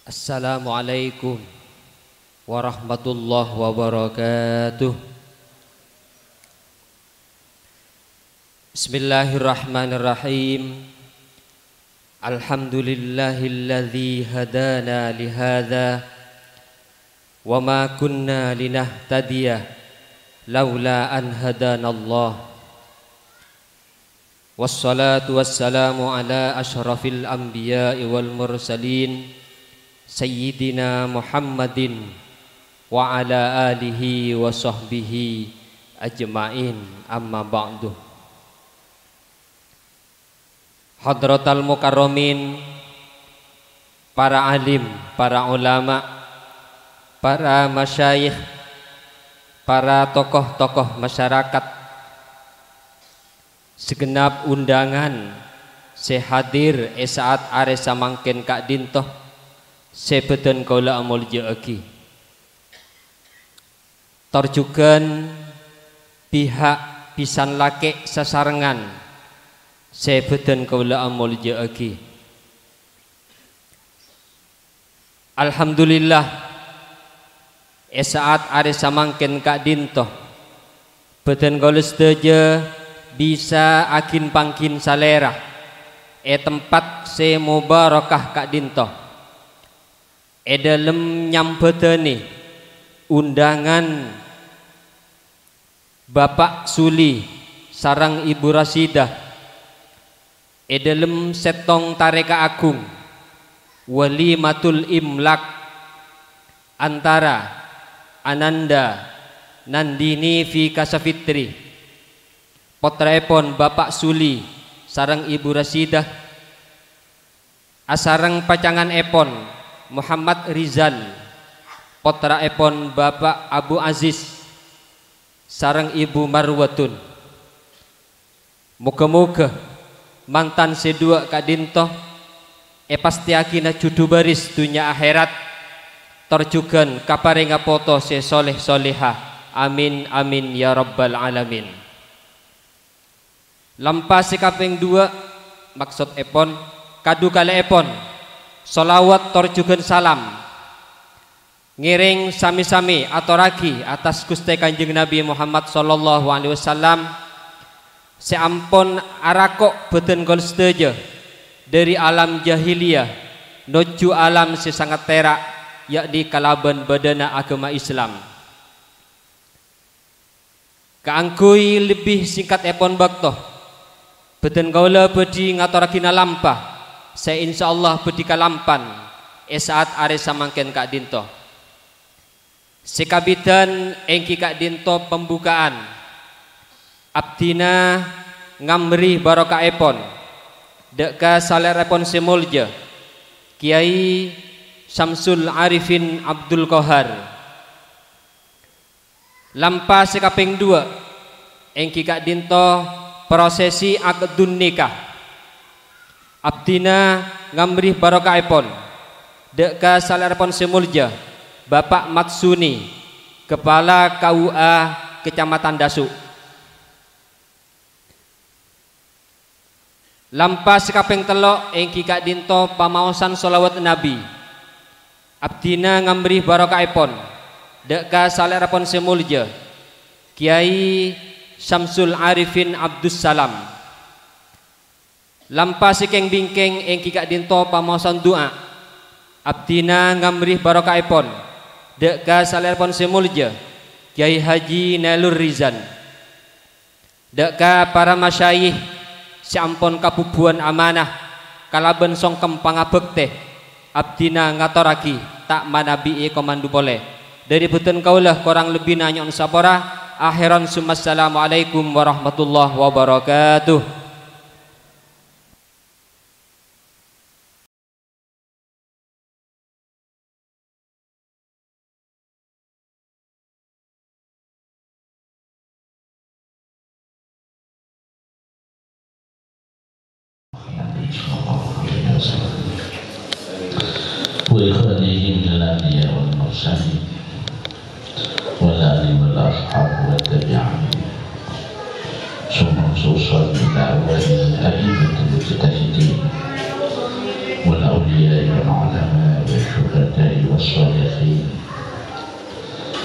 Assalamualaikum warahmatullahi wabarakatuh. Bismillahirrahmanirrahim. Alhamdulillahilladzi hadana lihadza wa ma kunna linahtadiya laula an hadanallah. Wassalatu wassalamu ala asyrafil anbiya'i wal mursalin Sayyidina Muhammadin wa ala alihi wa sahbihi ajma'in, amma ba'du. Hadratal mukarramin, para alim, para ulama, para masyayikh, para tokoh-tokoh masyarakat, segenap undangan sehadir saat are samangken Kak Dintoh sebeten kaula amul jeeki. Torjukan pihak pisan lake sasarengan sebeten kaula amul jeeki. Alhamdulillah saat are samangken Kak Dintoh beten kaula sedaja bisa akin pangkin salera tempat se mubarakah Kak Dintoh dalam nyambeteni undangan Bapak Suli sarang Ibu Rasidah dalam setong Tareka Agung Walimatul Imlak antara Ananda Nandini Vika Safitri potraepon Bapak Suli sarang Ibu Rasidah asarang pacangan epon Muhammad Rizal potra epon Bapak Abu Aziz sarang Ibu Marwatun. Moga-moga mantan sedua Kak Dintoh pasti akina judu baris dunia akhirat terjugan kaparenga poto se soleh soleha, amin amin ya rabbal alamin. Lampas kaping 2 maksud epon kadu kala epon solawat torjugan salam ngiring sami-sami atau ragi atas Gusti Kanjeng Nabi Muhammad sallallahu alaihi wasallam seampun arakok beten kol sedaja dari alam jahiliyah nuju alam sesangat terak yakni kalaban badana agama Islam. Kaangkui lebih singkat epon baktoh beten kaula bedi ngaturagina lampah saya insyaallah bedi kalampan saat are samangken Kak Dintoh sekabidan engki Kak Dintoh pembukaan abdina ngamri barokah epon deka salerepon semulja Kiai Syamsul Arifin Abdul Qahar lampa sekaping 2 engki Kak Dintoh prosesi akdun nikah abdina ngamrih barokah epon deka salerepon semulja Bapak Matsuni Kepala KUA Kecamatan Dasu. Lampas kaping telok engki Kak Dintoh pamaosan sholawat Nabi abdina ngamrih barokah epon deka salerepon semulja Kiai Syamsul Arifin Abdus Salam. Lampas keng bingkeng engki Kak Dintoh pamaosan doa abdina ngamrih barokah epon deka salerepon semulja Kiai Haji Nailur Rizan deka para masyayikh sampun kapubuan amanah kalaben songkem pangabekte abdina ngatoraki tak manabi komandu boleh dari beten kaulah kurang lebih nanyon sapora akhiran assalamualaikum warahmatullahi wabarakatuh. وإخوانهم الأنبياء والمرسلين والآل والأصحاب والتابعين ثم خصوصا بدعوات الأئمة المجتهدين والأولياء والعلماء والشهداء الصالحين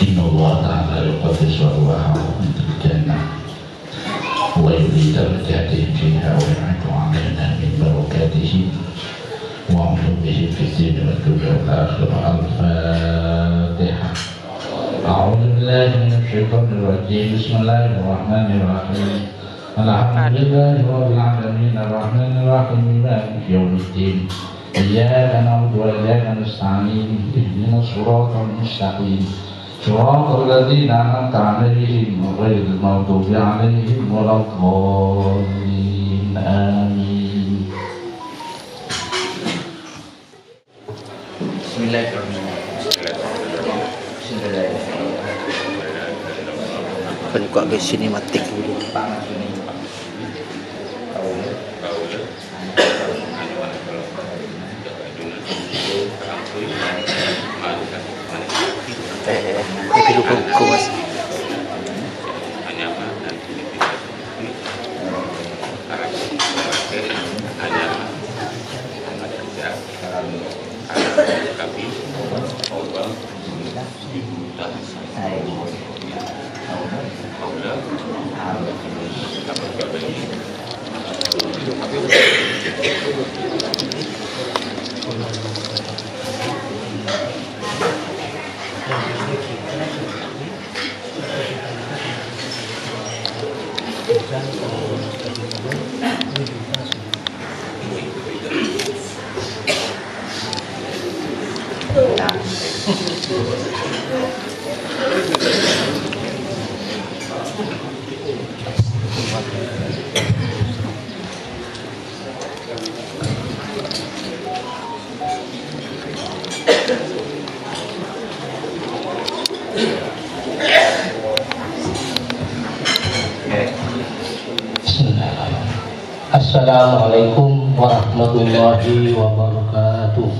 إن الله تعالى يقدس أرواحهم من الجنة ويريد درجاتهم فيها وينعم علينا من بركاته وعلومه في الدين والدنيا والآخرة. الفاتحة. أعوذ بالله من الشيطان الرجيم. بسم الله الرحمن الرحيم. الحمد لله رب العالمين الرحمن الرحيم مالك يوم الدين إياك نعبد وإياك نستعين اهدنا الصراط المستقيم صراط الذين أنعمت عليهم غير المغضوب عليهم ولا الضالين آمين. Buka ke sinematik dulu. Dulu kau mas. Assalamualaikum warahmatullahi wabarakatuh.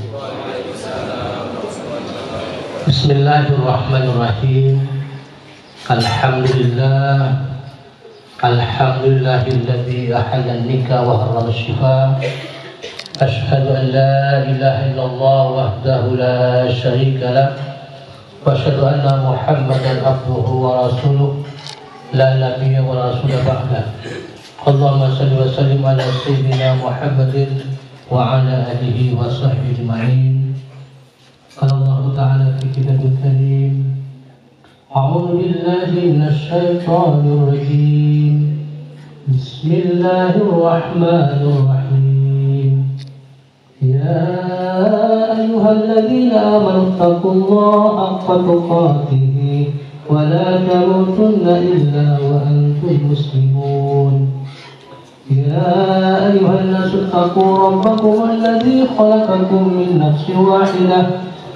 Bismillahirrahmanirrahim. Alhamdulillah. Alhamdulillahilladzi ahalla an-nikah wa harrama ash-shifaa. Ashhadu an la ilaha illallah wahdahu la syarika lah. Wa asyhadu anna Muhammadan abduhu wa rasuluh. La nabiyya wa rasula ba'da. Allahumma salli wa sallim ala sayyidina Muhammadin wa ala alihi wa sahbihi ajma'in. Qala Allah Ta'ala fi kitabil karim. A'udzu billahi minasy syaithanir rajim. Bismillahirrahmanirrahim. Ya ayyuhalladzina amanu taqullaha haqqa tuqatih wa la tamutunna illa wa antum muslimun. يا أيها الناس اتقوا ربكم الذي خلقكم من نفس واحدة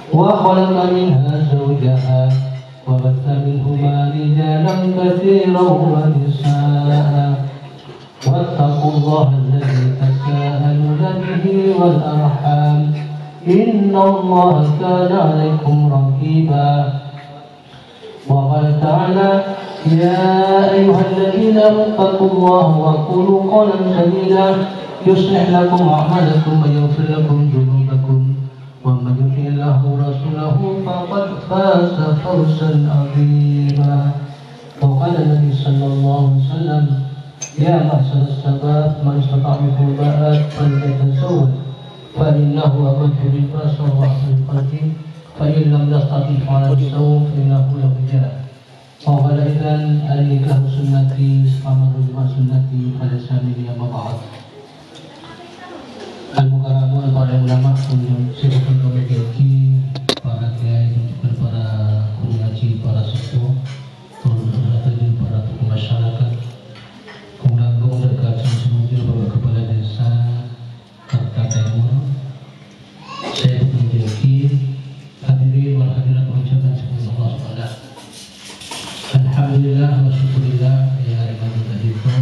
وخلق منها زوجها وبث منهما رجالا كثيرا ونساء واتقوا الله الذي تساءلون به والأرحام إن الله كان عليكم رقيبا. وقال تعالى يا أيها الذين اتقوا الله وقولوا قولا سديدا يصلح لكم أعمالكم ويغفر لكم ذنوبكم ومن يطع الله ورسوله فقد فاز فوزا عظيما. وقال النبي صلى الله عليه وسلم يا معشر الشباب من استطاع منكم الباءة فليتزوج فإنه أغض للباس وأحسن الفرج فإن لم يستطع فعلى الصوم فإنه له وجاء. وقال إذن النكاح سنتي فمن رجع سنتي فليس مني أما بعد. Al-Mukaramun para ulama, sibukkan komedi, para kiai dan para guru ngaji, para sepuh, para tokoh masyarakat, kongdanggung dekat semujur Bapak Kepala Desa Karta Timur, saya menjadi hadirin wal hadirat mengucapkan syukur Allah SWT. Alhamdulillah wa syukurillah ya Imam Tadiko.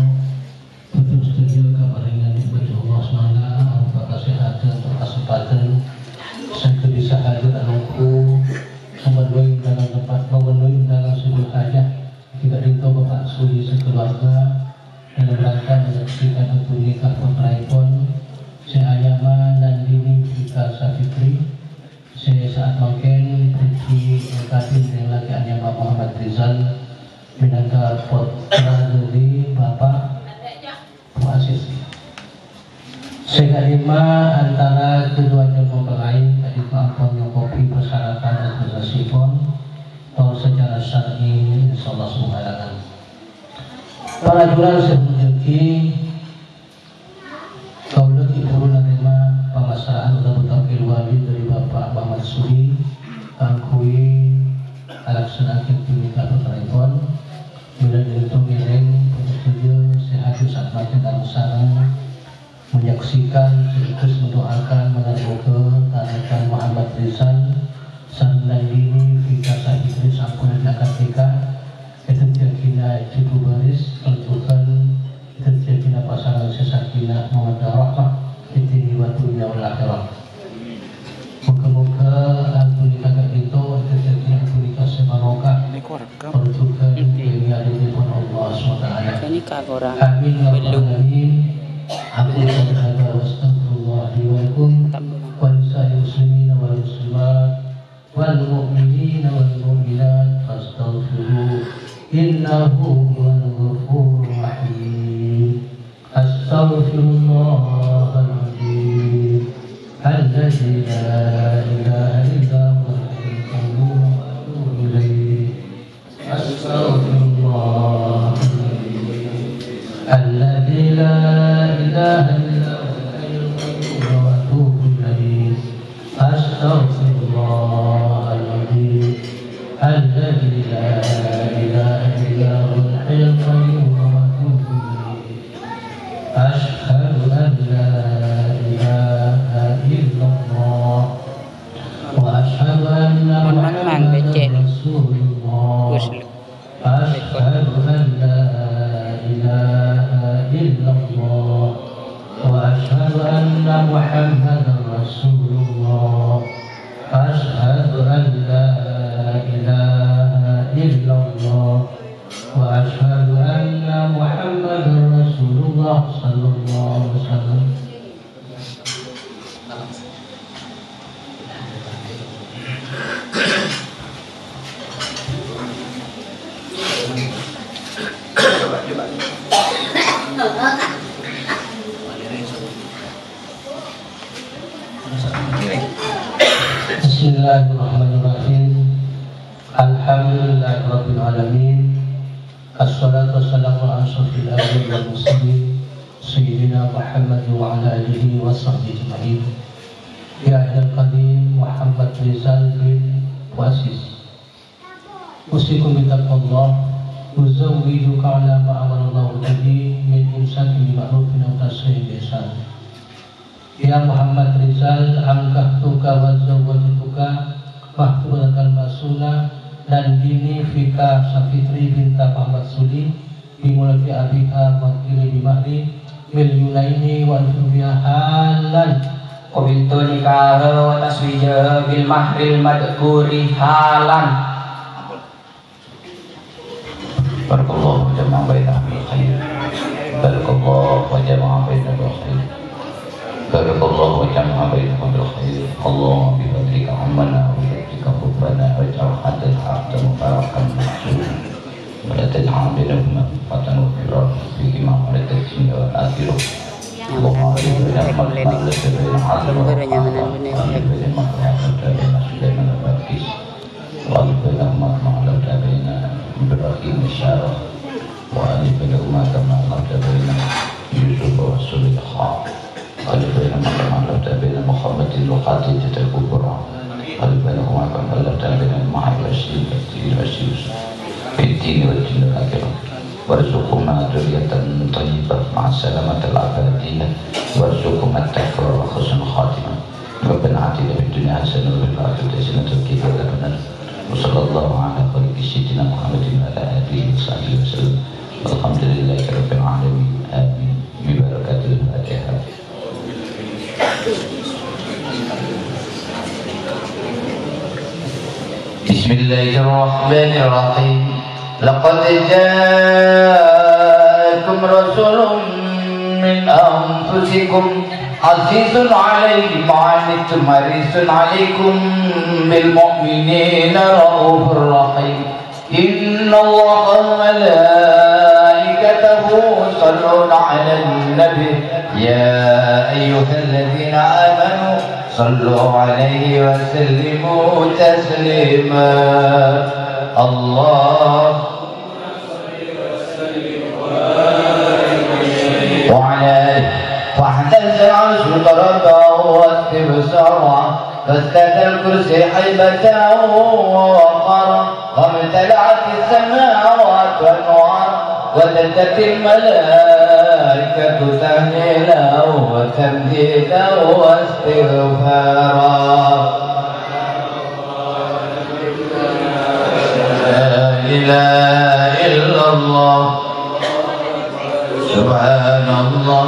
Betul setuju kabar dengan nikmat Allah SWT berupa kesehatan atau kesempatan saya bisa hadir anakku memenuhi undangan tempat memenuhi undangan seluruh hajat tidak rindu Bapak Suli sekeluarga dalam rangka menyaksikan untuk nikah pemeraipun saya Ayaman dan Dini Fika Safitri. Saya saat mungkin Riki Kadin yang lagi hanya Bapak Muhammad Rizal minangka putra dari Bapak Muasis. Sekalima antara keduanya mempelai tadi ampun kopi persyaratan administrasifon atau secara syar'i insyaallah sembarangan. Para juran sebelumnya kau lagi perlu menerima pemasaran atau bertakir wajib dari Bapak Muhammad Sudi Angkui alaksanakan punika pertelepon bila dihitung ngiring penyetuju sehat saat makin dalam sana menyaksikan sekaligus mendoakan menerbuka tanakan Muhammad Rizal sarana dini Vika Sahibri sampun Jakarta itu tiakina itu baris tentukan itu tiakina pasangan sesakina mawaddah rahmah itu watunya wal akhirah. Moga-moga alpunika itu tiakina alpunika semanokah tentukan ini adilipun Allah SWT. Amin ya rabbal alamin. Aku berdoa astagfirullah li wa lakum wa lisa'il muslimin wal muslimat wal mu'minin wal mu'minat fastaghfiruh innahu huwal ghafurur rahim. Astaghfirullahal azim alladzi la ilaha illa huwal hayyul qayyum. Astaghfirullah alladzi la ilaha illa huwal hayyul qayyum wa atubu ilaih. Astaghfirullahaladzim alladzi la ilaha illa huwal hayyul qayyum wa atubu ilaih. Asyhadu an la ilaha illallah wa asyhadu anna Muhammadan rasulullah. Asyhadu an la ilaha illallah wa asyhadu anna Muhammadan rasulullah. Asyhadu an la ilaha illallah wa asyhadu anna Muhammadan rasulullah sallallahu alaihi wasallam. Bismillahirrahmanirrahim. Alhamdulillahirabbil alamin. Assalatu wassalamu ala asyrofil anbiya'i wal mursalin sayyidina Muhammad wa ala alihi wa sahbihi ajma'in. Ya ahlal qadim Muhammad Rizal bin Muasis. Usikum bitaqwallah uzawwijuka ala ma amarallahu bihi min imsakin bi ma'rufin wa tasrihim bi ihsan. Ya Muhammad Rizal, angkah tuka wa zawwajtuka mahfudakal masuna dan dini Fika Safitri binta Muhammad Sudi bimulaki abiha wakili bimahri milyunaini wa alfumiyah halan qabiltu nikaha wa taswijah bil mahril madkuri halan. Barakallahu jama'a baina bil khair. Barakallahu wa jama'a baina bil khair. Barakallahu wa jama'a baina bil khair. Allah bi fadlika ammana wa fadlika rabbana waj'al hadal haqqa mubarakan mahsud. Wa la taj'al bainahuma fatan wa firaq fihi ma qalatat dunya wal akhirah. Allahumma barik lana fi ma razaqtana Ibrahim Syarah wa alif lahuma kama aqtabina Yusuf wa Sulaiman alif lahuma kama aqtabina Muhammadin wa Khadijah al-Kubra alif lahuma kama aqtabina Muhammad Rasul Fitin wa Jinn al-Akhirah warzuqhuma dzurriyyatan thayyibah ma'a salamatil abadiyah warzuqhuma at-taqwa wa husnul khatimah Rabbana atina fid dunya hasanah wa fil akhirati hasanah wa qina adzabannar. Wassallallahu ala khalqi sayyidina Muhammadin wa ala alihi wa sahbihi wasallam. Walhamdulillahi rabbil alamin. Amin. Bi barakatil Fatihah. Bismillahirrahmanirrahim. Laqad ja'akum rasulun min anfusikum عزيز عليه ما عنتم حريص عليكم بالمؤمنين رؤوف رحيم إن الله وملائكته يصلون على النبي يا أيها الذين آمنوا صلوا عليه وسلموا تسليما الله وعلى فاحتز العرش طرده واستبصارا فازداد الكرسي حيبة ووقارا وامتلأت السماوات والنوار وزدت الملائكة تهليلا وتمجيدا واستغفارا لا إله إلا الله سبحان الله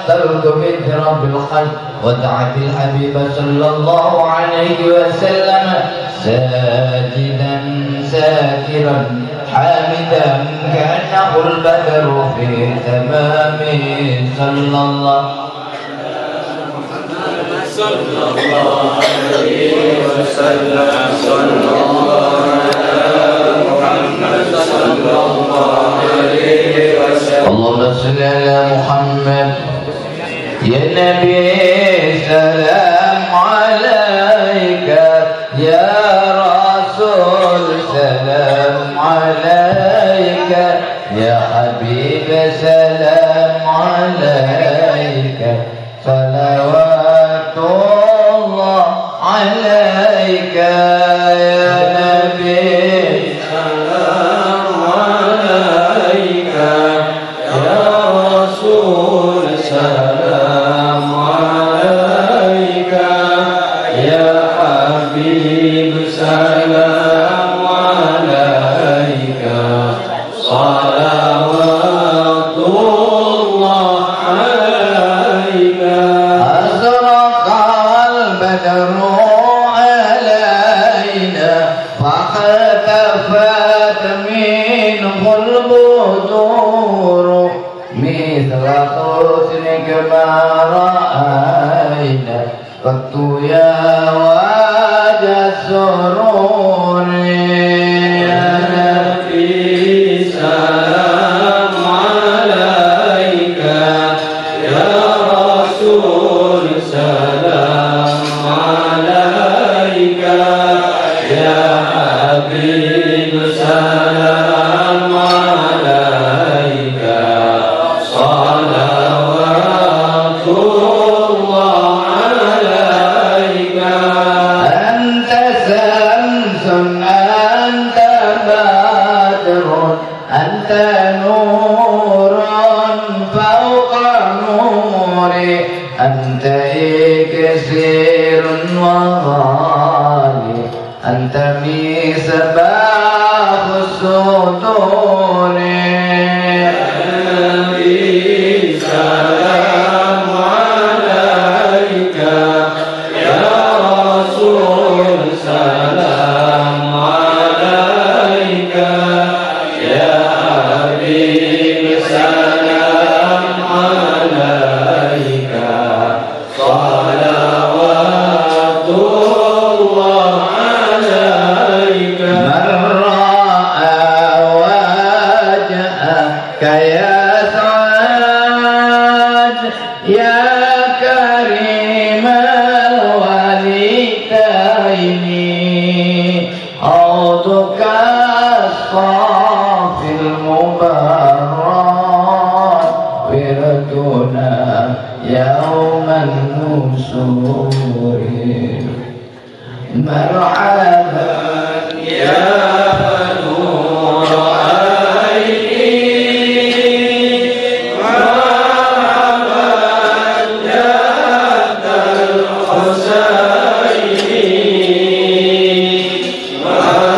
الثلج بذرة بالخلق ودعت الحبيب صلى الله عليه وسلم ساجدا ساكرا حامدا كأنه البدر في تمامه صلى الله عليه وسلم صلى الله على محمد صلى الله عليه وسلم اللهم صل على محمد يا نبي سلام عليك يا رسول سلام عليك يا حبيب سلام عليك صلوات الله عليك يا نبي سلام عليك يا رسول سلام عليك يا حبيب سلام عليك صلوات الله عليك أزرق البدر علينا فاختفت منه البدور مثل حسنك ما رأينا قط يا وجه السرور يا نبي سلام عليك يا رسول سلام عليك يا حبيب سلام عليك صلوات الله عليك أنت شمس أنت بدر أنت نور فوق نوري أنت إكسير وغالي أنت مصباح الصدور سلام عليك يا رسول سلام عليك يا حبيب سلام عليك صلوات الله عليك من رأى وجهك يا سعاد يا كريم الوالدين عودك الصافي المبرر وردنا يوم النشور مرحبا يا نور عيني مرحبا يا ذا الحسين مرحبا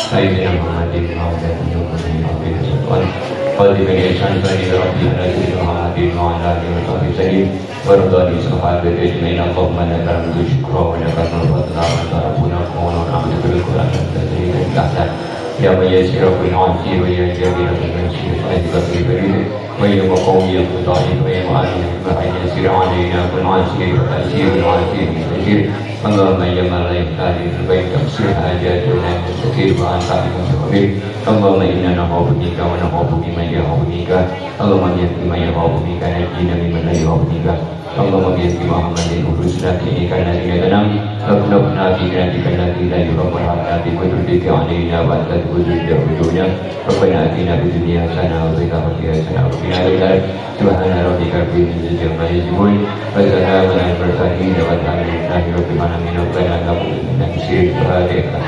Sayyidina Muhammadin wa ala alihi wa sahbihi خاتم الإحسان ثاني ربي على سيدنا محمد وعلى آله وصحبه وسلم وارض عن الصحابة أجمعين اللهم لك الحمد والشكر ولك الفضل وأنت ربنا ونعبدك بالقرآن الكريم الأحسن يا من يسير في عاجل ويا جابر في المنشير هذه في بريد ويا مقوي الضعيف ويا معلم المعين يسير علينا كن عاجل وتأثير العاجل تأثير اللهم يا من لا يحتاج البيت تقصير حاجاتنا تستكير وأنت عليكم خبير اللهم إنا نخاف منك ونخاف ممن يخاف منك اللهم يهدي من يخاف منك نجينا ممن لا يخاف منك اللهم بيد محمد ورسلك إنك الذي تنام أغلبنا في ناديك الذي لا يرام على بقدرتك علينا وأنت تقدر بدوننا ربنا آتنا في الدنيا حسنة وفي الآخرة حسنة وقنا عذاب النار سبحان ربك رب العزة عما يصفون وسلام على المرسلين والحمد لله رب العالمين ربنا لا تزغ قلوبنا بعد إذ هديتنا